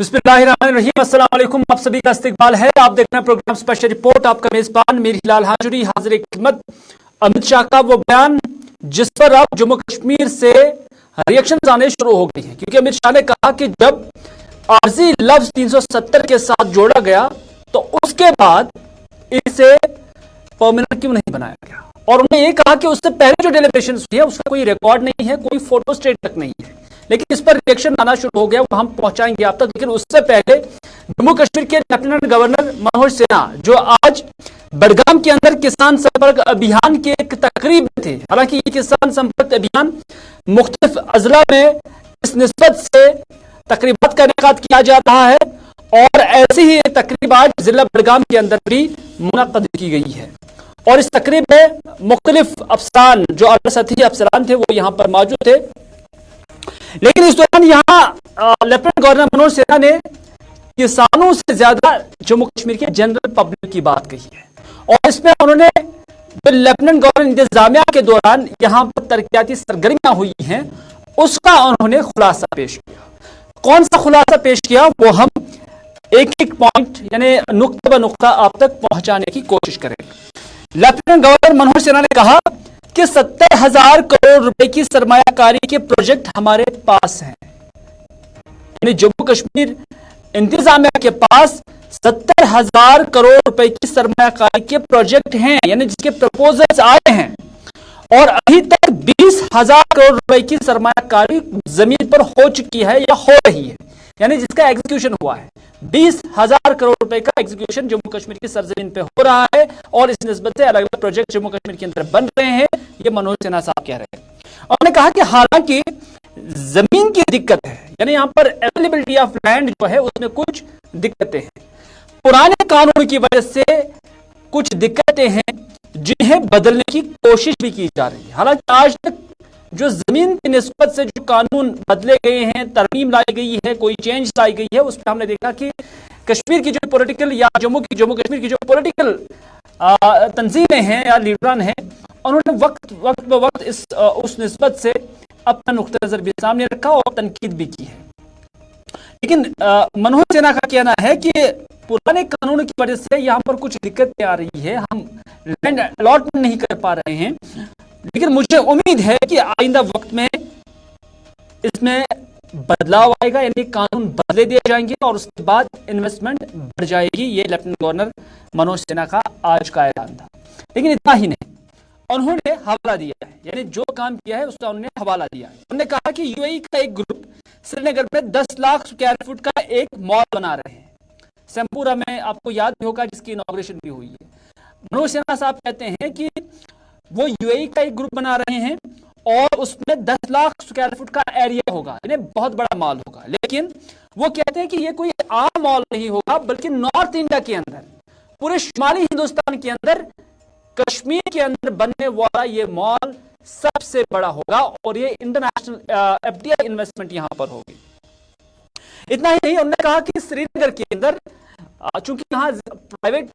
बिस्मिल्लाहिर्रहमानिर्रहीम। अस्सलाम वालेकुम। आप सभी का इस्तकबाल है। आप देख रहे हैं प्रोग्राम स्पेशल रिपोर्ट। आपका मेजबान मीर हिलाल हाजुरी हाजिर खिदमत। अमित शाह का वो बयान जिस पर अब जम्मू कश्मीर से रिएक्शन आने शुरू हो गई हैं, क्योंकि अमित शाह ने कहा कि जब आरजी लफ्ज 370 के साथ जोड़ा गया तो उसके बाद इसे परमानेंट क्यों नहीं बनाया गया। और उन्होंने ये कहा कि उससे पहले जो डेलिब्रेशन हुई है उसका कोई रिकॉर्ड नहीं है, कोई फोटो स्टेट तक नहीं है, लेकिन इस पर रिएक्शन आना शुरू हो गया। वो हम पहुंचाएंगे आप तक। लेकिन उससे पहले जम्मू कश्मीर के लेफ्टिनेंट गवर्नर मनोज सिन्हा जो आज बडगाम के अंदर किसान संपर्क अभियान के एक तकरीब में थे, हालांकि ये किसान संपर्क अभियान मुख्तलिफ अजला में इस निस्बत से तकरीबात का इनेकाद किया जा रहा है और ऐसी ही तकरीब आज जिला बडगाम के अंदर भी मुनक्कद की गई है। और इस तकरीब में मुख्तलिफ अफसरान जो आला सतही अफसरान थे वो यहां पर मौजूद थे। लेकिन इस दौरान यहां लेफ्टिनेंट गवर्नर मनोज सिन्हा ने किसानों से ज्यादा जम्मू कश्मीर के जनरल पब्लिक की बात कही है। और इसमें उन्होंने जो लेफ्टिनेंट गवर्नर इंतजामिया के दौरान यहां पर तरक्याती सरगर्मियां हुई हैं उसका उन्होंने खुलासा पेश किया। कौन सा खुलासा पेश किया वो हम एक एक पॉइंट यानी नुक्ता ब नुक्ता आप तक पहुंचाने की कोशिश करेंगे। लेफ्टिनेंट गवर्नर मनोज सिन्हा ने कहा कि 70,000 करोड़ रुपए की सरमायाकारी के प्रोजेक्ट हमारे पास हैं। यानी जम्मू कश्मीर इंतजामिया के पास 70,000 करोड़ रुपए की सरमायाकारी के प्रोजेक्ट हैं, यानी जिसके प्रपोजल्स आए हैं। और अभी तक 20,000 करोड़ रुपए की सरमायाकारी जमीन पर हो चुकी है या हो रही है, यानी जिसका एग्जीक्यूशन हुआ है। 20,000 करोड़ रुपए का एग्जीक्यूशन जम्मू कश्मीर की सरजमीन पे हो रहा है और इस निस्बत से अलग अलग प्रोजेक्ट जम्मू कश्मीर के अंदर बन रहे हैं, ये मनोज सिन्हा साहब कह रहे हैं। उन्होंने कहा कि हालांकि जमीन की दिक्कत है, यानी यहां पर अवेलेबिलिटी ऑफ लैंड जो है उसमें कुछ दिक्कतें हैं, पुराने कानून की वजह से कुछ दिक्कतें हैं जिन्हें बदलने की कोशिश भी की जा रही है। हालांकि आज तक जो जमीन की निस्बत से जो कानून बदले गए हैं, तरमीम लाई गई है, कोई चेंज लाई गई है, उसमें हमने देखा कि कश्मीर की जो पॉलिटिकल या जम्मू कश्मीर की जो पॉलिटिकल तंजीमें हैं या लीडरान हैं, उन्होंने वक्त ब वक्त उस निस्बत से अपना नुक्ता नजर भी सामने रखा और तनकीद भी की है। लेकिन मनोज सिन्हा का कहना है कि पुराने कानून की वजह से यहां पर कुछ दिक्कतें आ रही है, हम लैंड अलॉटमेंट नहीं कर पा रहे हैं, लेकिन मुझे उम्मीद है कि आइंदा वक्त में इसमें बदलाव आएगा, यानी कानून बदले दिए जाएंगे और उसके बाद इन्वेस्टमेंट बढ़ जाएगी। ये लेफ्टिनेंट गवर्नर मनोज सिन्हा का आज का ऐलान था। लेकिन इतना ही नहीं, उन्होंने हवाला दिया है, यानी जो काम किया है उसका उन्होंने हवाला दिया है। उन्होंने कहा कि यूएई का एक ग्रुप श्रीनगर में 10 लाख स्क्वायर फुट का एक मॉल बना रहे हैं सेमपुरा में, आपको याद भी होगा जिसकी इनॉग्रेशन भी हुई है। मनोज सिन्हा साहब कहते हैं कि वो यूएई का एक ग्रुप बना रहे हैं और उसमें 10 लाख स्क्वायर फुट का एरिया होगा, यानी बहुत बड़ा मॉल होगा। लेकिन वो कहते हैं कि ये कोई आम मॉल नहीं होगा, बल्कि नॉर्थ इंडिया के अंदर, पूरे शुमाली हिंदुस्तान के अंदर, कश्मीर के अंदर बनने वाला ये मॉल सबसे बड़ा होगा और ये इंटरनेशनल एफडीआई इन्वेस्टमेंट यहां पर होगी। इतना ही नहीं, उन्होंने कहा कि श्रीनगर के अंदर चूंकि यहाँ प्राइवेट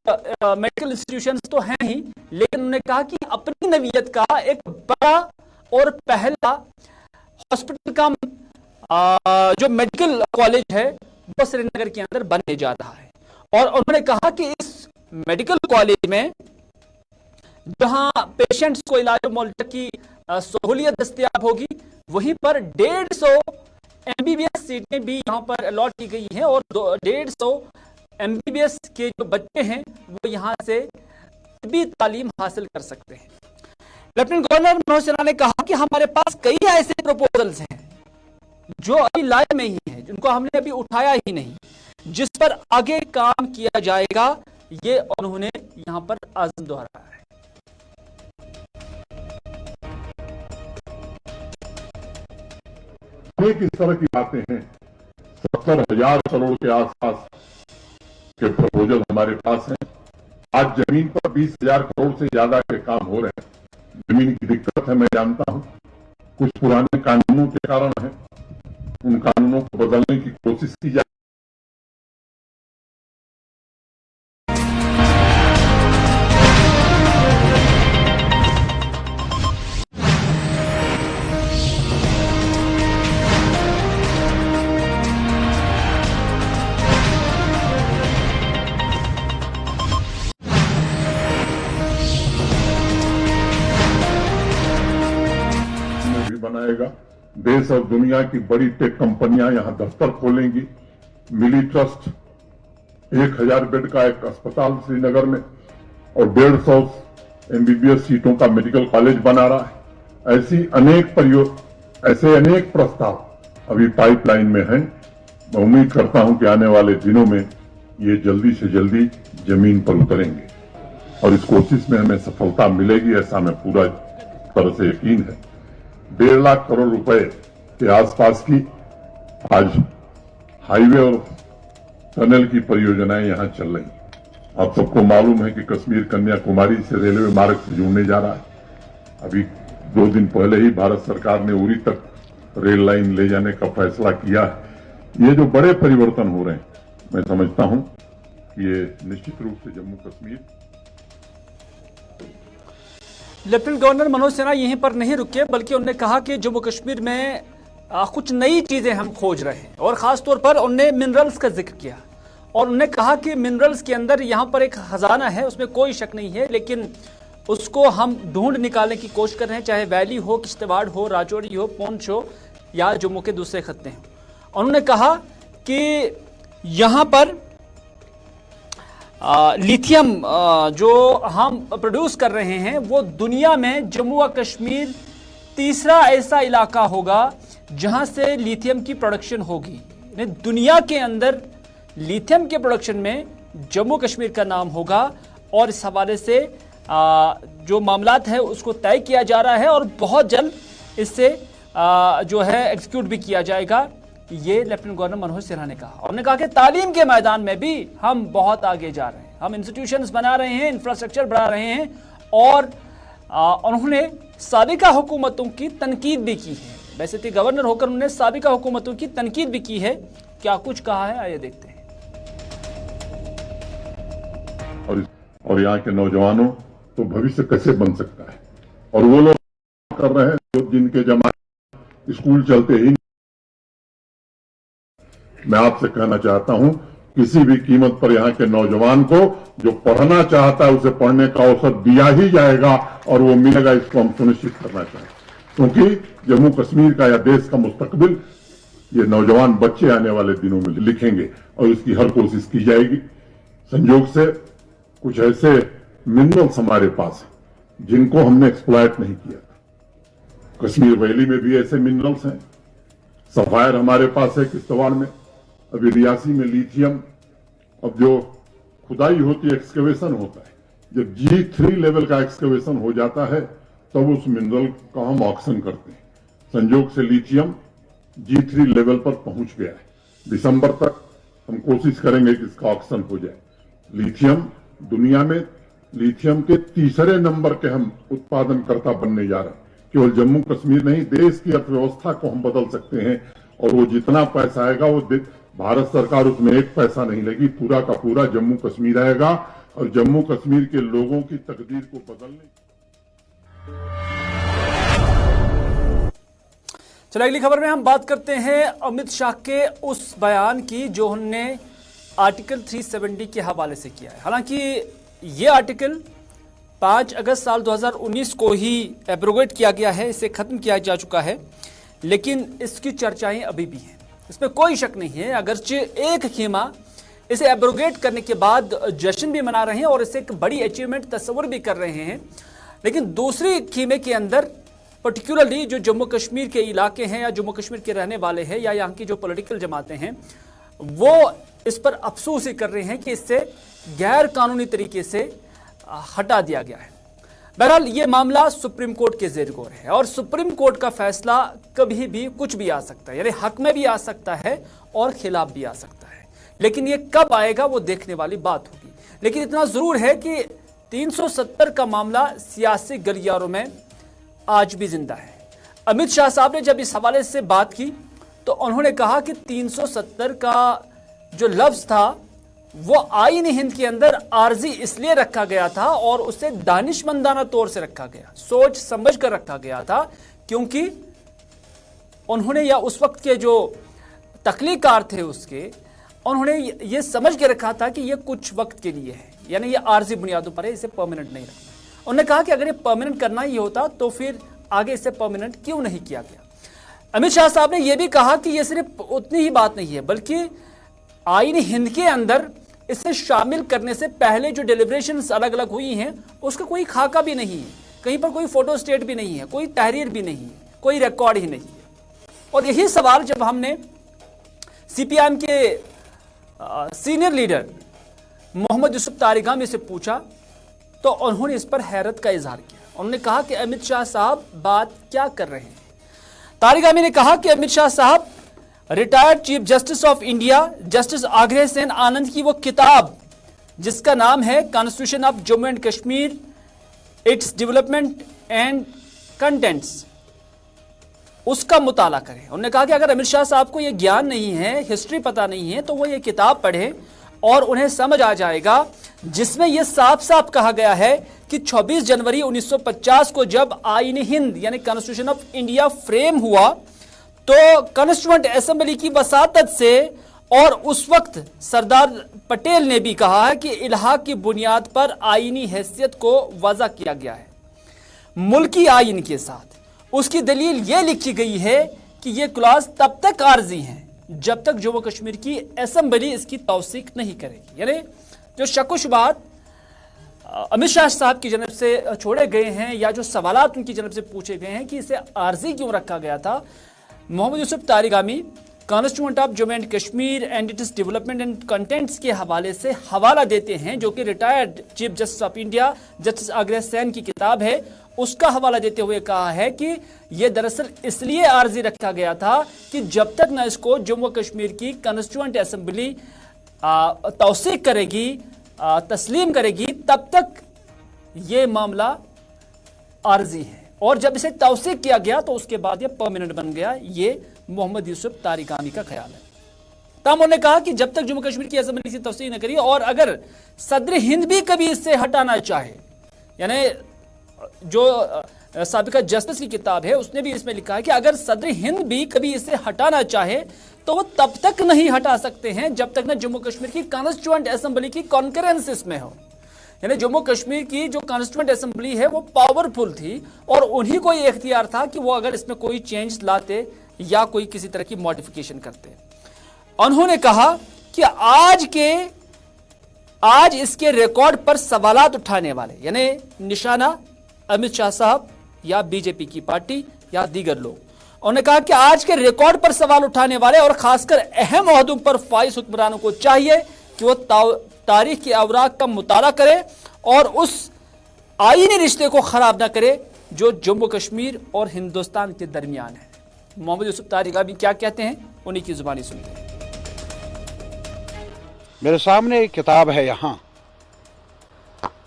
मेडिकल इंस्टीट्यूशंस तो हैं ही, लेकिन उन्होंने कहा कि अपनी नवीयत का एक बड़ा और पहला हॉस्पिटल का जो मेडिकल कॉलेज है वो श्रीनगर के अंदर बनने जा रहा है। और उन्होंने कहा कि इस मेडिकल कॉलेज में जहां पेशेंट्स को इलाज मुआवजा की सहूलियत दस्तयाब होगी, वहीं पर 150 एमबीबीएस सीटें भी यहां पर अलॉट की गई हैं और 150 एमबीबीएस के जो बच्चे हैं वो यहां से तबी तालीम हासिल कर सकते हैं। लेफ्टिनेंट गवर्नर मनोज सिन्हा ने कहा कि हमारे पास कई ऐसे प्रपोजल्स हैं जो अभी लाए में ही हैं, जिनको हमने अभी उठाया ही नहीं, जिस पर आगे काम किया जाएगा, ये उन्होंने यहां पर आज़म दोहराया है। किस तरह की बातें हैं, 70,000 करोड़ के आसपास के प्रपोजल हमारे पास हैं। आज जमीन पर 20,000 करोड़ से ज्यादा के काम हो रहे हैं। जमीन की दिक्कत है, मैं जानता हूं, कुछ पुराने कानूनों के कारण है, उन कानूनों को बदलने की कोशिश की जाए। देश और दुनिया की बड़ी टेक कंपनियां यहां दफ्तर खोलेंगी। मिली ट्रस्ट 1000 बेड का एक अस्पताल श्रीनगर में और 150 MBBS सीटों का मेडिकल कॉलेज बना रहा है। ऐसे अनेक प्रस्ताव अभी पाइपलाइन में हैं। मैं उम्मीद करता हूं कि आने वाले दिनों में ये जल्दी से जल्दी जमीन पर उतरेंगे और इस कोशिश में हमें सफलता मिलेगी, ऐसा मैं पूरा तरह से यकीन है। 1.5 लाख करोड़ रुपए के आसपास की आज हाईवे और टनल की परियोजनाएं यहां चल रही हैं। आप सबको मालूम है कि कश्मीर कन्याकुमारी से रेलवे मार्ग से जुड़ने जा रहा है। अभी 2 दिन पहले ही भारत सरकार ने उरी तक रेल लाइन ले जाने का फैसला किया है। ये जो बड़े परिवर्तन हो रहे हैं, मैं समझता हूं कि ये निश्चित रूप से जम्मू कश्मीर। लेफ्टिनेंट गवर्नर मनोज सिन्हा यहीं पर नहीं रुके, बल्कि उन्होंने कहा कि जम्मू कश्मीर में कुछ नई चीजें हम खोज रहे हैं और खासतौर पर उन्होंने मिनरल्स का जिक्र किया और उन्होंने कहा कि मिनरल्स के अंदर यहाँ पर एक खजाना है, उसमें कोई शक नहीं है, लेकिन उसको हम ढूंढ निकालने की कोशिश कर रहे हैं, चाहे वैली हो, किश्तवाड़ हो, राजौरी हो, पुंछ हो या जम्मू के दूसरे खत्ते हैं। उन्होंने कहा कि यहाँ पर लिथियम जो हम प्रोड्यूस कर रहे हैं वो दुनिया में जम्मू व कश्मीर तीसरा ऐसा इलाका होगा जहां से लिथियम की प्रोडक्शन होगी। दुनिया के अंदर लिथियम के प्रोडक्शन में जम्मू कश्मीर का नाम होगा और इस हवाले से जो मामलात है उसको तय किया जा रहा है और बहुत जल्द इससे जो है एग्जीक्यूट भी किया जाएगा। ये लेफ्टिनेंट गवर्नर मनोज सिन्हा ने कहा। उन्होंने कहा कि तालीम के मैदान में भी हम बहुत आगे जा रहे हैं, हम इंस्टीट्यूशंस बना रहे हैं, इंफ्रास्ट्रक्चर बढ़ा रहे हैं और उन्होंने साबिका हुकूमतों की तनकीद भी की है। वैसे तो गवर्नर होकर उन्होंने साबिका हुकूमतों की तनकीद भी की है। क्या कुछ कहा है, आइए देखते हैं। और यहाँ के नौजवानों तो भविष्य कैसे बन सकता है, और वो लोग कर रहे हैं जो जिनके जमाने स्कूल चलते ही। मैं आपसे कहना चाहता हूं, किसी भी कीमत पर यहाँ के नौजवान को जो पढ़ना चाहता है उसे पढ़ने का अवसर दिया ही जाएगा और वो मिलेगा, इसको हम सुनिश्चित करना चाहते हैं। क्योंकि जम्मू कश्मीर का या देश का मुस्तकबिल ये नौजवान बच्चे आने वाले दिनों में लिखेंगे और इसकी हर कोशिश की जाएगी। संयोग से कुछ ऐसे मिनरल्स हमारे पास हैं जिनको हमने एक्सप्लॉइट नहीं किया। कश्मीर वैली में भी ऐसे मिनरल्स हैं। सफायर हमारे पास है किश्तवाड़ में, अभी रियासी में लिथियम। अब जो खुदाई होती है, एक्सकेवेशन होता है, जब G3 लेवल का एक्सकेवेशन हो जाता है तब उस मिनरल का हम ऑक्शन करते हैं। संयोग से लिथियम G3 लेवल पर पहुंच गया है। दिसंबर तक हम कोशिश करेंगे कि इसका ऑक्शन हो जाए। लिथियम दुनिया में लिथियम के तीसरे नंबर के हम उत्पादनकर्ता बनने जा रहे हैं। केवल जम्मू कश्मीर नहीं, देश की अर्थव्यवस्था को हम बदल सकते हैं और वो जितना पैसा आएगा वो भारत सरकार उसमें एक पैसा नहीं लेगी, पूरा का पूरा जम्मू कश्मीर आएगा और जम्मू कश्मीर के लोगों की तकदीर को बदलने। चलिए अगली खबर में हम बात करते हैं अमित शाह के उस बयान की जो उन्होंने आर्टिकल 370 के हवाले से किया है। हालांकि ये आर्टिकल 5 अगस्त साल 2019 को ही एब्रोगेट किया गया है, इसे खत्म किया जा चुका है, लेकिन इसकी चर्चाएं अभी भी हैं, इसमें कोई शक नहीं है। अगरचे एक खेमा इसे एब्रोगेट करने के बाद जश्न भी मना रहे हैं और इसे एक बड़ी अचीवमेंट तस्वर भी कर रहे हैं, लेकिन दूसरी खेमे के अंदर पर्टिकुलरली जो जम्मू कश्मीर के इलाके हैं या जम्मू कश्मीर के रहने वाले हैं या यहाँ की जो पॉलिटिकल जमातें हैं वो इस पर अफसोस ही कर रहे हैं कि इससे गैर कानूनी तरीके से हटा दिया गया है। बहरहाल ये मामला सुप्रीम कोर्ट के जेर गौर है और सुप्रीम कोर्ट का फैसला कभी भी कुछ भी आ सकता है, यानी हक में भी आ सकता है और खिलाफ भी आ सकता है, लेकिन ये कब आएगा वो देखने वाली बात होगी। लेकिन इतना जरूर है कि 370 का मामला सियासी गलियारों में आज भी जिंदा है। अमित शाह साहब ने जब इस हवाले से बात की तो उन्होंने कहा कि 370 का जो लफ्ज था वो आईन हिंद के अंदर आर्जी इसलिए रखा गया था और उसे दानिशमंदाना तौर से रखा गया, सोच समझ कर रखा गया था, क्योंकि उन्होंने या उस वक्त के जो तख्लीकार थे उसके उन्होंने ये समझ के रखा था कि ये कुछ वक्त के लिए है, यानी ये आर्जी बुनियादों पर है, इसे परमानेंट नहीं रखना। उन्होंने कहा कि अगर ये परमानेंट करना ही होता तो फिर आगे इसे परमानेंट क्यों नहीं किया गया। अमित शाह साहब ने यह भी कहा कि यह सिर्फ उतनी ही बात नहीं है, बल्कि आईन हिंद के अंदर इसे शामिल करने से पहले जो डिलिब्रेशंस अलग अलग हुई हैं उसका कोई खाका भी नहीं है, कहीं पर कोई फोटो स्टेट भी नहीं है, कोई तहरीर भी नहीं है, कोई रिकॉर्ड ही नहीं है। और यही सवाल जब हमने सीपीआईएम के सीनियर लीडर मोहम्मद यूसुफ तारिगामी से पूछा तो उन्होंने इस पर हैरत का इजहार किया। उन्होंने कहा कि अमित शाह साहब बात क्या कर रहे हैं। तारिगामी ने कहा कि अमित शाह साहब retired chief justice of India justice आग्रह सेन आनंद की वो किताब जिसका नाम है constitution of Jammu and Kashmir, it's development and contents, उसका मुताला करें। उन्होंने कहा कि अगर अमित शाह साहब को यह ज्ञान नहीं है, हिस्ट्री पता नहीं है, तो वो ये किताब पढ़ें और उन्हें समझ आ जाएगा, जिसमें यह साफ साफ कहा गया है कि 26 जनवरी 1950 को जब आईन हिंद यानी कॉन्स्टिट्यूशन ऑफ इंडिया फ्रेम हुआ तो कॉन्स्टिट्यूएंट असेंबली की वसातत से और उस वक्त सरदार पटेल ने भी कहा है कि इल्हाक की बुनियाद पर आईनी हैसियत को वज़ा किया गया है मुल्की आईन के साथ। उसकी दलील यह लिखी गई है कि यह क्लॉज तब तक आर्जी है जब तक जम्मू कश्मीर की असेंबली इसकी तौसीक नहीं करेगी। यानी जो शक-व-शुबहात अमित शाह साहब की जनब से छोड़े गए हैं या जो सवालात उनकी जनब से पूछे गए हैं कि इसे आर्जी क्यों रखा गया था, Mohammad Yusuf Tarigami constituent of Jammu and Kashmir and its development and contents के हवाले से हवाला देते हैं, जो कि retired chief justice of India justice आग्रह सेन की किताब है। उसका हवाला देते हुए कहा है कि यह दरअसल इसलिए आर्जी रखा गया था कि जब तक न इसको जम्मू कश्मीर की कॉन्स्टिट्यूएंट असेंबली तौसीक करेगी, तस्लीम करेगी, तब तक ये मामला आर्जी है। और जब इसे तौसीक किया गया तो उसके बाद ये परमानेंट बन गया। ये मोहम्मद यूसुफ तारिगामी का ख्याल है। तब उन्होंने कहा कि जब तक जम्मू कश्मीर की असेंबली से तौसीक न करिए, और अगर सदर हिंद भी कभी इससे हटाना चाहे, यानी जो साबिका जस्टिस की किताब है उसने भी इसमें लिखा है कि अगर सदर हिंद भी कभी इसे हटाना चाहे तो वो तब तक नहीं हटा सकते हैं जब तक न जम्मू कश्मीर की कॉन्स्टिट्यूएंट असेंबली की कॉन्करेंस इसमें हो। यानी जम्मू कश्मीर की जो कॉन्स्टिट्यूएंट असेंबली है वो पावरफुल थी और उन्हीं को ये इख्तियार था कि वो अगर इसमें कोई चेंज लाते या कोई किसी तरह की मॉडिफिकेशन करते। उन्होंने कहा कि आज इसके रिकॉर्ड पर सवालात उठाने वाले यानी निशाना अमित शाह साहब या बीजेपी की पार्टी या दीगर लोग। उन्होंने कहा कि आज के रिकॉर्ड पर सवाल उठाने वाले और खासकर अहम ओहदों पर फाइज हुक्मरानों को चाहिए कि वो तारीख के अवराक का मुताला करे और उस आईनी रिश्ते को खराब ना करे जो जम्मू कश्मीर और हिंदुस्तान के दरमियान है। मोहम्मद यूसुफ तारिगामी क्या कहते हैं, उन्हीं की जुबानी सुनते हैं। मेरे सामने एक किताब है यहाँ,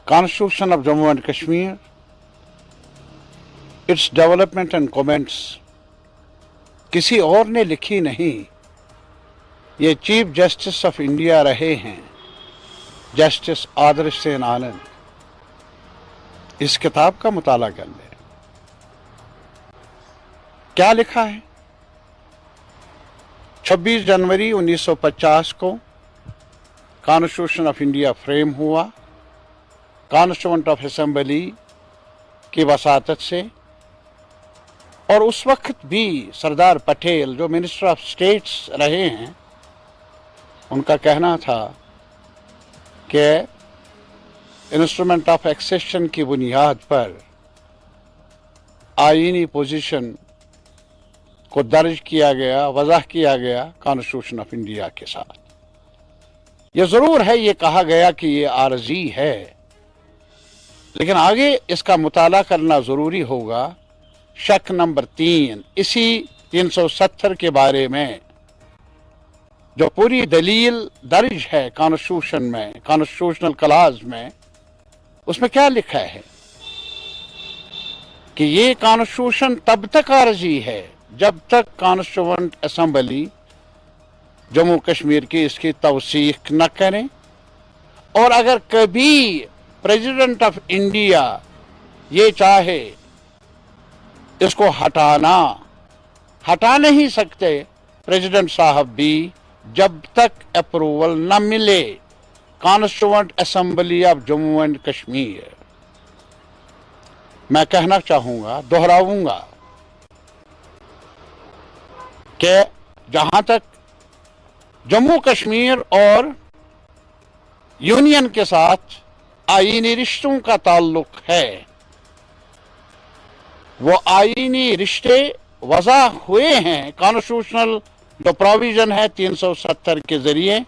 constitution of Jammu and Kashmir, it's development and comments. किसी और ने लिखी नहीं, ये चीफ जस्टिस ऑफ इंडिया रहे हैं जस्टिस आग्रह सेन आनंद। इस किताब का मुताला कर ले, क्या लिखा है। 26 जनवरी 1950 को कॉन्स्टिट्यूशन ऑफ इंडिया फ्रेम हुआ कॉन्स्टिट्यूएंट ऑफ असेंबली की वसातत से, और उस वक्त भी सरदार पटेल जो मिनिस्टर ऑफ स्टेट्स रहे हैं उनका कहना था कि इंस्ट्रूमेंट ऑफ एक्सेशन की बुनियाद पर आईनी पोजीशन को दर्ज किया गया, वज़ाह किया गया कॉन्स्टिट्यूशन ऑफ इंडिया के साथ। यह जरूर है, ये कहा गया कि ये आर्जी है, लेकिन आगे इसका मुताला करना जरूरी होगा। शक नंबर 3 इसी 370 के बारे में जो पूरी दलील दर्ज है कॉन्स्टिट्यूशन में, कॉन्स्टिट्यूशनल क्लॉज में, उसमें क्या लिखा है कि ये कॉन्स्टिट्यूशन तब तक आर्जी है जब तक कॉन्स्टिट्यूएंट असेंबली जम्मू कश्मीर की इसकी तौसीक न करें, और अगर कभी प्रेसिडेंट ऑफ इंडिया ये चाहे इसको हटा नहीं सकते प्रेसिडेंट साहब भी जब तक अप्रूवल न मिले constituent assembly of Jammu and Kashmir. मैं कहना चाहूंगा, दोहराऊंगा, कि जहां तक जम्मू कश्मीर और यूनियन के साथ आईनी रिश्तों का ताल्लुक है, वो आईनी रिश्ते वज़ा हुए हैं कॉन्स्टिट्यूशनल जो प्रोविजन है 370 के जरिए,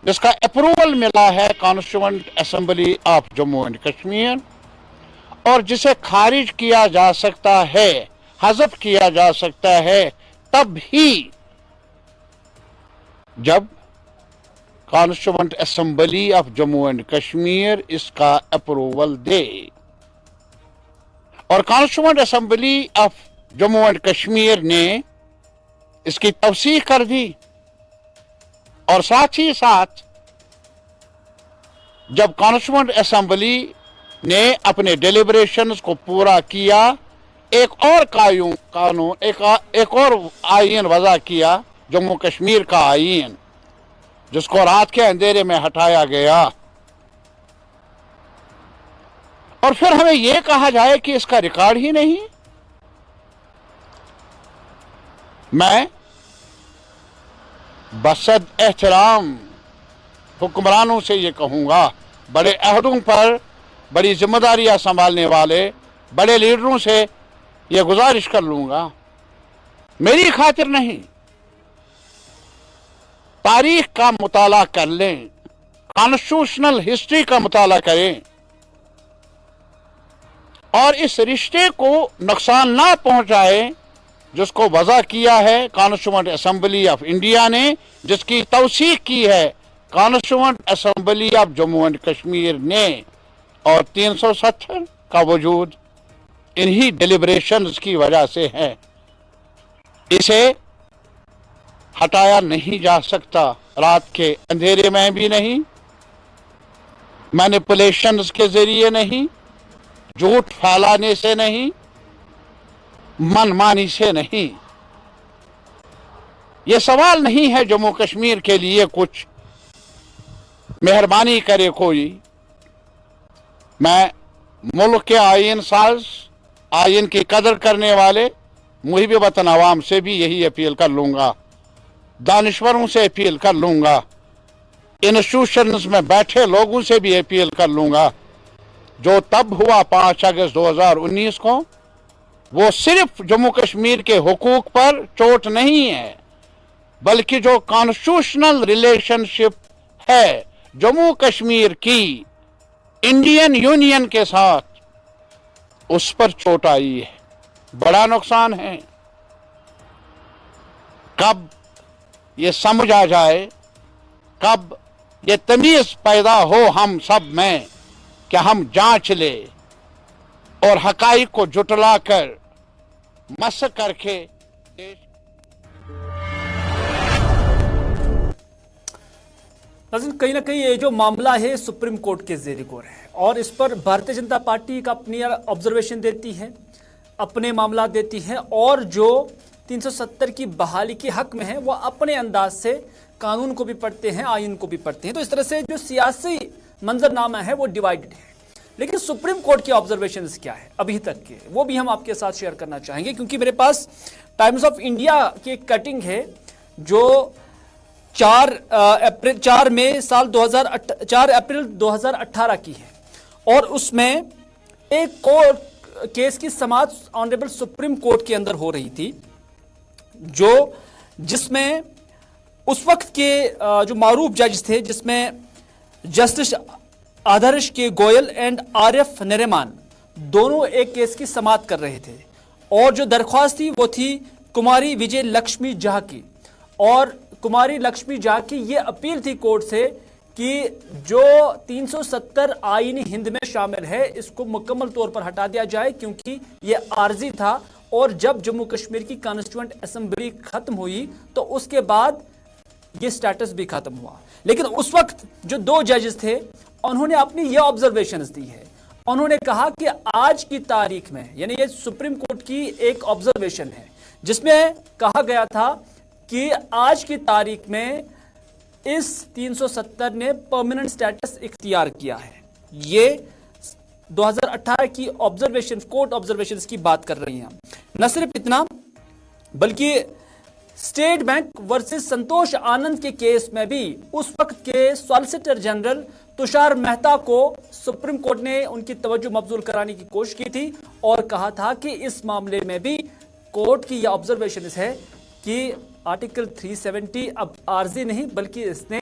जिसका अप्रूवल मिला है constituent assembly of Jammu and Kashmir, और जिसे खारिज किया जा सकता है, हज़फ किया जा सकता है तब ही जब constituent assembly of Jammu and Kashmir इसका अप्रूवल दे। और constituent assembly of Jammu and Kashmir ने इसकी तवसीह कर दी, और साथ ही साथ जब कॉन्स्टिट्यूएंट असेंबली ने अपने डेलिब्रेशंस को पूरा किया, एक और कानून एक और आईन वज़ा किया, जम्मू कश्मीर का आईन, जिसको रात के अंधेरे में हटाया गया। और फिर हमें यह कहा जाए कि इसका रिकॉर्ड ही नहीं। मैं बसद एहतराम हुक्मरानों से ये कहूंगा, बड़े अहदों पर बड़ी जिम्मेदारियां संभालने वाले बड़े लीडरों से ये गुजारिश कर लूंगा, मेरी खातिर नहीं, तारीख का मुताला कर लें, कॉन्स्टिट्यूशनल हिस्ट्री का मुताला करें, और इस रिश्ते को नुकसान ना पहुंचाए जिसको वज़ा किया है कॉन्स्टिट्यूएंट असेंबली ऑफ इंडिया ने, जिसकी तौसीक की है constituent assembly of Jammu and Kashmir ने, और 370 का वजूद इन्हीं डिलिब्रेशंस की वजह से है। इसे हटाया नहीं जा सकता, रात के अंधेरे में भी नहीं, मैनिपुलेशंस के जरिए नहीं, झूठ फैलाने से नहीं, मनमानी से नहीं। यह सवाल नहीं है जम्मू कश्मीर के लिए कुछ मेहरबानी करे कोई। मैं मुल्क के आईन साज, आईन की कदर करने वाले मुहिब वतन अवाम से भी यही अपील कर लूंगा, दानिश्वरों से अपील कर लूंगा, इंस्टीट्यूशंस में बैठे लोगों से भी अपील कर लूंगा, जो तब हुआ 5 अगस्त 2019 को, वो सिर्फ जम्मू कश्मीर के हुकूक पर चोट नहीं है, बल्कि जो कॉन्स्टिट्यूशनल रिलेशनशिप है जम्मू कश्मीर की इंडियन यूनियन के साथ, उस पर चोट आई है, बड़ा नुकसान है। कब ये समझ आ जाए, कब ये तमीज पैदा हो हम सब में कि हम जांच ले और हकाइक को जुटलाकर मस करके नाज़रीन, कहीं ना कहीं ये जो मामला है सुप्रीम कोर्ट के ज़ेर गौर है, और इस पर भारतीय जनता पार्टी का अपनी ऑब्जर्वेशन देती है, अपने मामला देती है, और जो 370 की बहाली के हक में है वो अपने अंदाज से कानून को भी पढ़ते हैं, आइन को भी पढ़ते हैं। तो इस तरह से जो सियासी मंजरनामा है वो डिवाइडेड है। लेकिन सुप्रीम कोर्ट के ऑब्जर्वेशंस क्या है अभी तक के, वो भी हम आपके साथ शेयर करना चाहेंगे, क्योंकि मेरे पास टाइम्स ऑफ इंडिया की एक कटिंग है जो 4 अप्रैल 2018 की है, और उसमें एक कोर्ट केस की समाअत ऑनरेबल सुप्रीम कोर्ट के अंदर हो रही थी, जिसमें उस वक्त के जो मारूफ जज थे, जिसमें जस्टिस आदर्श के गोयल एंड आरिफ नरीमान दोनों एक केस की समाअत कर रहे थे, और जो दरख्वास्त थी वो थी कुमारी विजय लक्ष्मी झा की, और कुमारी लक्ष्मी झा की ये अपील थी कोर्ट से कि जो 370 आईनी हिंद में शामिल है इसको मुकम्मल तौर पर हटा दिया जाए, क्योंकि ये आर्जी था, और जब जम्मू कश्मीर की कॉन्स्टिट्यूएंट असेंबली खत्म हुई तो उसके बाद ये स्टेटस भी खत्म हुआ। लेकिन उस वक्त जो 2 जजेस थे उन्होंने अपनी ये ऑब्जर्वेशंस दी है, उन्होंने कहा कि आज की तारीख में, यानी ये सुप्रीम कोर्ट की एक ऑब्जर्वेशन है जिसमें कहा गया था कि आज की तारीख में इस 370 ने परमानेंट स्टेटस इख्तियार किया है। ये 2018 की ऑब्जर्वेशन, कोर्ट ऑब्जर्वेशंस की बात कर रही हैं। न सिर्फ इतना, बल्कि state bank versus Santosh Anand के केस में भी उस वक्त के सॉलिसिटर जनरल तुषार मेहता को सुप्रीम कोर्ट ने उनकी तवज्जो मबजूल कराने की कोशिश की थी और कहा था कि इस मामले में भी कोर्ट की यह ऑब्जर्वेशन है कि आर्टिकल 370 अब आर्जी नहीं बल्कि इसने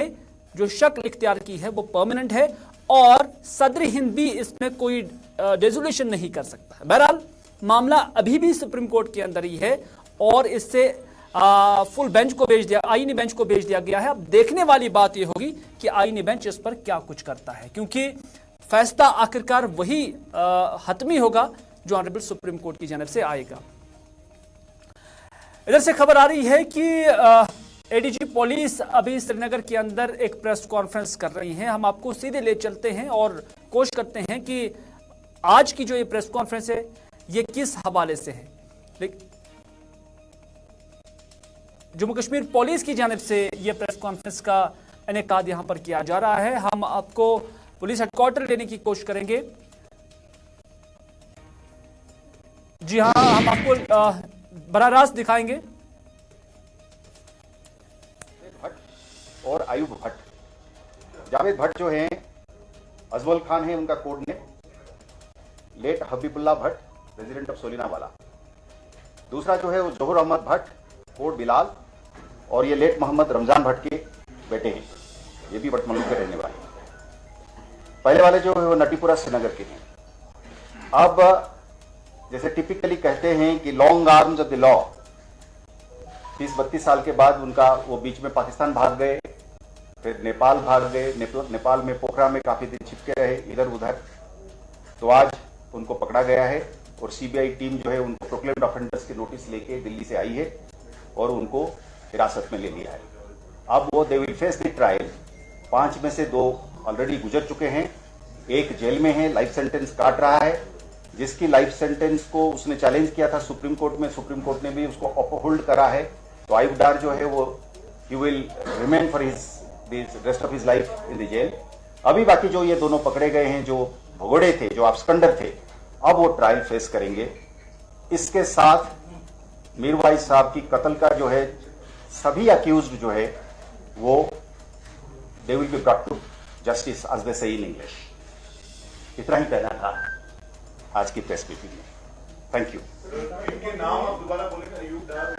जो शक्ल इख्तियार की है वो परमानेंट है और सदर हिंद भी इसमें कोई रेजोल्यूशन नहीं कर सकता है। बहरहाल मामला अभी भी सुप्रीम कोर्ट के अंदर ही है और इससे फुल बेंच को भेज दिया, आईनी बेंच को भेज दिया गया है। अब देखने वाली बात यह होगी कि आईनी बेंच इस पर क्या कुछ करता है, क्योंकि फैसला आखिरकार वही हतमी होगा जो ऑनरेबल सुप्रीम कोर्ट की जानब से आएगा। इधर से खबर आ रही है कि एडीजी पुलिस अभी श्रीनगर के अंदर एक प्रेस कॉन्फ्रेंस कर रही हैं। हम आपको सीधे ले चलते हैं और कोशिश करते हैं कि आज की जो ये प्रेस कॉन्फ्रेंस है ये किस हवाले से है। लेकिन जम्मू कश्मीर पुलिस की जानिब से यह प्रेस कॉन्फ्रेंस का इनेकाद यहां पर किया जा रहा है। हम आपको पुलिस हेडक्वार्टर लेने की कोशिश करेंगे। जी हां, हम आपको बराह रास्त दिखाएंगे। भट्ट और आयुब भट्ट, जावेद भट्ट जो हैं अजमल खान है उनका code name, late Habibullah Bhat resident of Solinawala. दूसरा जो है वो जहूर अहमद भट्ट कोड बिलाल, और ये लेट मोहम्मद रमजान भट्ट के बेटे हैं, ये भी बटमलू के रहने वाले। पहले वाले जो है वो नटीपुरा श्रीनगर के हैं। अब जैसे टिपिकली कहते हैं कि long arms of the law, 30-32 साल के बाद उनका वो बीच में पाकिस्तान भाग गए, फिर नेपाल भाग गए, नेपाल में पोखरा में काफी दिन छिपके रहे इधर उधर। तो आज उनको पकड़ा गया है और सीबीआई टीम जो है उनको प्रोक्लेम्ड ऑफेंडर्स के नोटिस लेके दिल्ली से आई है और उनको हिरासत में ले लिया है। अब वो they will face the trial. 5 में से 2 ऑलरेडी गुजर चुके हैं, एक जेल में है, लाइफ सेंटेंस काट रहा है, जिसकी लाइफ सेंटेंस को उसने चैलेंज किया था सुप्रीम कोर्ट में, सुप्रीम कोर्ट ने भी उसको अपहोल्ड करा है। तो आयुब डार जो है वो ही will remain for his rest of his life in the jail. अभी बाकी जो ये दोनों पकड़े गए हैं, जो भगोड़े थे, जो अब्सकंडर थे, अब वो ट्रायल फेस करेंगे। इसके साथ मीरवाइज साहब की कत्ल का जो है सभी अक्यूज्ड जो है वो they will be brought to justice as they say in English. इतना ही कहना था आज की प्रेस मीटिंग में। Thank you. इनके नाम आप दोबारा बोलेंगे? अयूब डार।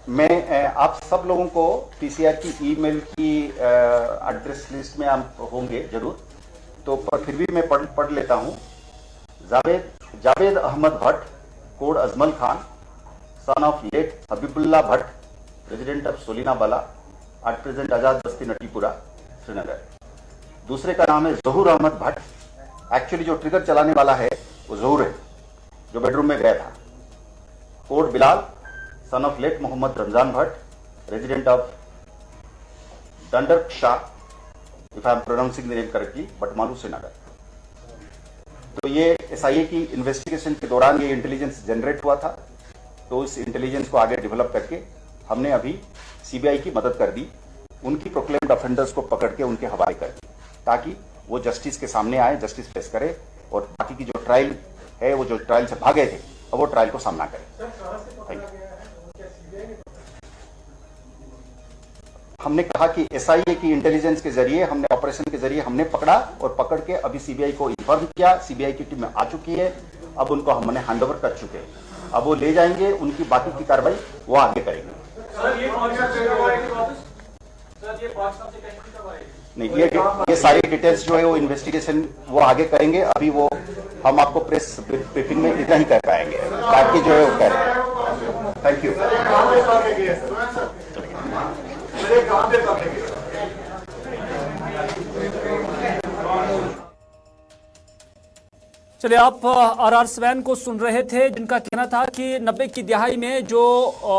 मैं आप सब लोगों को पीसीआर की ईमेल की एड्रेस लिस्ट में आप होंगे जरूर, तो पर फिर भी मैं पढ़ लेता हूं। Javed Ahmad Bhat code Ajmal Khan, son of late Habibullah Bhat resident of Solinawala, at present Azad Basti Natipura Srinagar. दूसरे का नाम है जहूर अहमद भट्ट, एक्चुअली जो ट्रिगर चलाने वाला है वो जहूर है जो बेडरूम में गया था। Code Bilal, son of late Mohammad Ramzan Bhat resident of Dandar Shah, if I am pronouncing the name correctly, Batmaloo Srinagar. तो ये एसआईए की इन्वेस्टिगेशन के दौरान ये इंटेलिजेंस जनरेट हुआ था, तो इस इंटेलिजेंस को आगे डेवलप करके हमने अभी सीबीआई की मदद कर दी, उनकी प्रोक्लेम्ड ऑफेंडर्स को पकड़ के उनके हवाले कर दी ताकि वो जस्टिस के सामने आए, जस्टिस फेस करे और बाकी की जो ट्रायल है, वो जो ट्रायल से भागे थे, अब वो ट्रायल को सामना करें। Thank you. हमने कहा कि एसआईए की इंटेलिजेंस के जरिए, हमने ऑपरेशन के जरिए हमने पकड़ा और पकड़ के अभी सीबीआई को इन्फॉर्म किया, सीबीआई की टीम आ चुकी है, अब उनको हमने हैंडओवर कर चुके हैं, अब वो ले जाएंगे, उनकी बाकी की कार्रवाई वो आगे करेंगे। नहीं, ये सारी डिटेल्स जो है वो इन्वेस्टिगेशन वो आगे करेंगे, अभी वो हम आपको प्रेस ब्रीफिंग में इतना ही कर पाएंगे, बाकी जो है वो करेंगे। Thank you. चलिए, आप आर स्वैन को सुन रहे थे, जिनका कहना था कि 90 की दिहाई में जो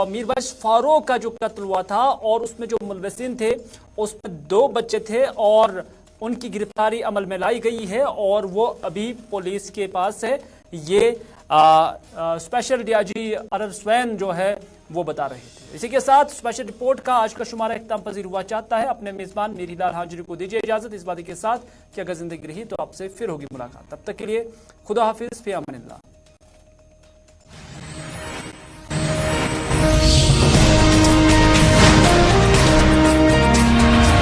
मीरवाइज फारूक का जो कत्ल हुआ था और उसमें जो मुलविसिन थे उसमें 2 बच्चे थे और उनकी गिरफ्तारी अमल में लाई गई है और वो अभी पुलिस के पास है। ये स्पेशल डीआईजी आर स्वैन जो है वो बता रहे थे। इसी के साथ स्पेशल रिपोर्ट का आज का शुमारा इख्तिताम पजीर हुआ चाहता है। अपने मेजबान मीर हिलाल हाजिरी को दीजिए इजाजत, इस बात के साथ कि अगर जिंदगी रही तो आपसे फिर होगी मुलाकात। तब तक के लिए खुदा हाफिज, फी अमानिल्लाह।